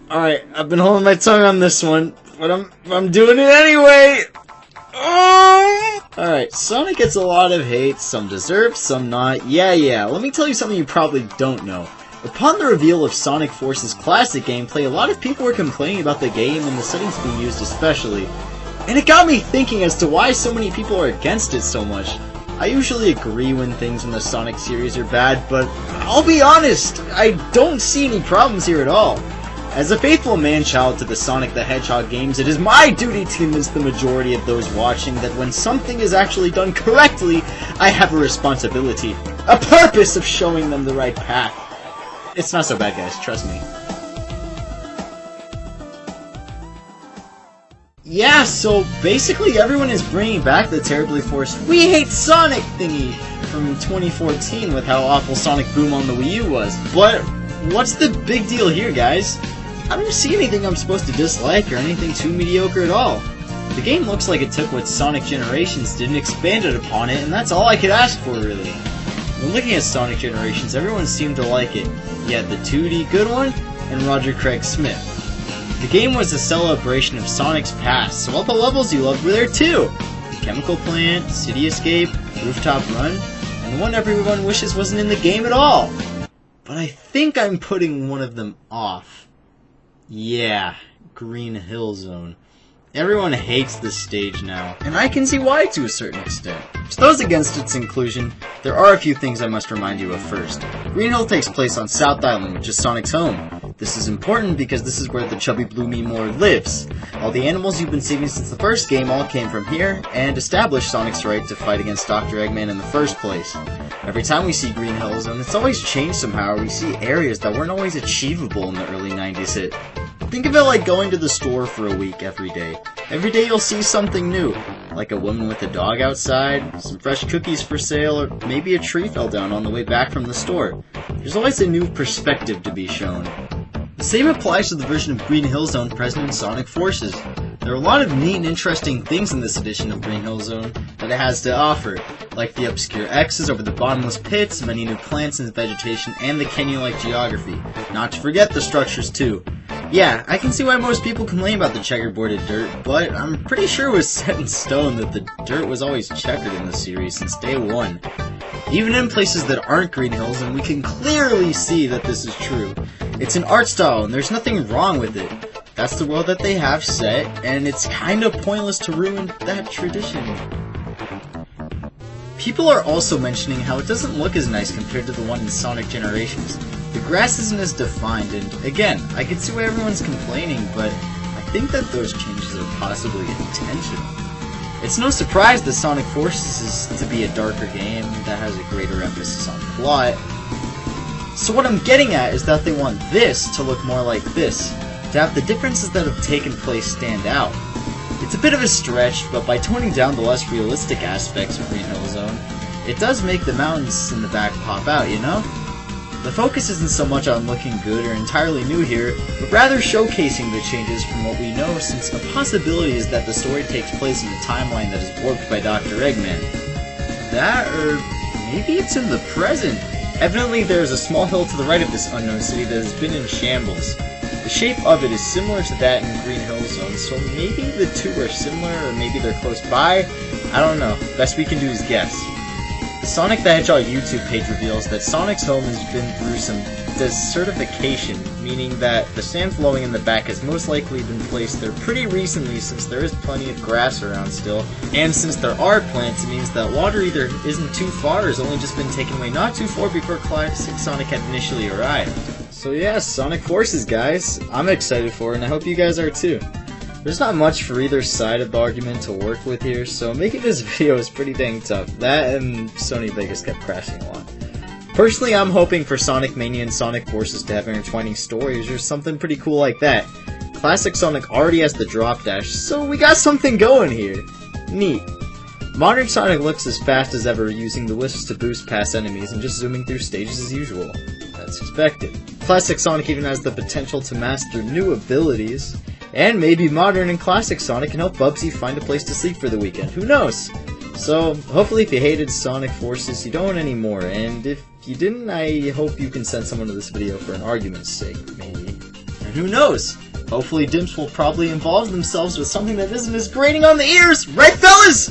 Alright, I've been holding my tongue on this one, but I'm doing it anyway! Oh! Alright, Sonic gets a lot of hate, some deserved, some not. Yeah, let me tell you something you probably don't know. Upon the reveal of Sonic Force's classic gameplay, a lot of people were complaining about the game and the settings being used especially. And it got me thinking as to why so many people are against it so much. I usually agree when things in the Sonic series are bad, but I'll be honest, I don't see any problems here at all. As a faithful man-child to the Sonic the Hedgehog games, it is my duty to convince the majority of those watching that when something is actually done correctly, I have a responsibility, a purpose of showing them the right path. It's not so bad, guys, trust me. Yeah, so basically everyone is bringing back the terribly forced "We hate Sonic" thingy from 2014 with how awful Sonic Boom on the Wii U was. But what's the big deal here, guys? I don't see anything I'm supposed to dislike or anything too mediocre at all. The game looks like it took what Sonic Generations did and expanded upon it, and that's all I could ask for, really. When looking at Sonic Generations, everyone seemed to like it. You had the 2D good one, and Roger Craig Smith. The game was a celebration of Sonic's past, so all the levels you loved were there too! Chemical Plant, City Escape, Rooftop Run, and the one everyone wishes wasn't in the game at all! But I think I'm putting one of them off. Yeah, Green Hill Zone. Everyone hates this stage now, and I can see why to a certain extent. To those against its inclusion, there are a few things I must remind you of first. Green Hill takes place on South Island, which is Sonic's home. This is important because this is where the chubby blue meme lord lives. All the animals you've been saving since the first game all came from here, and established Sonic's right to fight against Dr. Eggman in the first place. Every time we see Green Hill Zone, it's always changed somehow, or we see areas that weren't always achievable in the early 90s hit. Think of it like going to the store for a week every day. Every day you'll see something new, like a woman with a dog outside, some fresh cookies for sale, or maybe a tree fell down on the way back from the store. There's always a new perspective to be shown. The same applies to the version of Green Hill Zone present in Sonic Forces. There are a lot of neat and interesting things in this edition of Green Hill Zone that it has to offer, like the obscure X's over the bottomless pits, many new plants and vegetation, and the canyon-like geography. Not to forget the structures too. Yeah, I can see why most people complain about the checkerboarded dirt, but I'm pretty sure it was set in stone that the dirt was always checkered in the series since day one. Even in places that aren't Green Hills, and we can clearly see that this is true. It's an art style, and there's nothing wrong with it. That's the world that they have set, and it's kind of pointless to ruin that tradition. People are also mentioning how it doesn't look as nice compared to the one in Sonic Generations. The grass isn't as defined, and again, I can see why everyone's complaining, but I think that those changes are possibly intentional. It's no surprise that Sonic Forces is to be a darker game that has a greater emphasis on plot. So what I'm getting at is that they want this to look more like this, to have the differences that have taken place stand out. It's a bit of a stretch, but by toning down the less realistic aspects of Green Hill Zone, it does make the mountains in the back pop out, you know? The focus isn't so much on looking good or entirely new here, but rather showcasing the changes from what we know, since a possibility is that the story takes place in a timeline that is warped by Dr. Eggman. That, or maybe it's in the present. Evidently there is a small hill to the right of this unknown city that has been in shambles. The shape of it is similar to that in Green Hill Zone, so maybe the two are similar, or maybe they're close by? I don't know. Best we can do is guess. The Sonic the Hedgehog YouTube page reveals that Sonic's home has been through some desertification, meaning that the sand flowing in the back has most likely been placed there pretty recently since there is plenty of grass around still, and since there are plants, it means that water either isn't too far or has only just been taken away not too far before Classic Sonic had initially arrived. So yeah, Sonic Forces, guys. I'm excited for it, and I hope you guys are too. There's not much for either side of the argument to work with here, so making this video is pretty dang tough. That and Sony Vegas kept crashing a lot. Personally, I'm hoping for Sonic Mania and Sonic Forces to have intertwining stories or something pretty cool like that. Classic Sonic already has the drop dash, so we got something going here. Neat. Modern Sonic looks as fast as ever, using the wisps to boost past enemies and just zooming through stages as usual. That's expected. Classic Sonic even has the potential to master new abilities. And maybe Modern and Classic Sonic can help Bubsy find a place to sleep for the weekend. Who knows? So, hopefully if you hated Sonic Forces, you don't anymore. And if you didn't, I hope you can send someone to this video for an argument's sake, maybe. And who knows? Hopefully Dimps will probably involve themselves with something that isn't as grating on the ears, right fellas?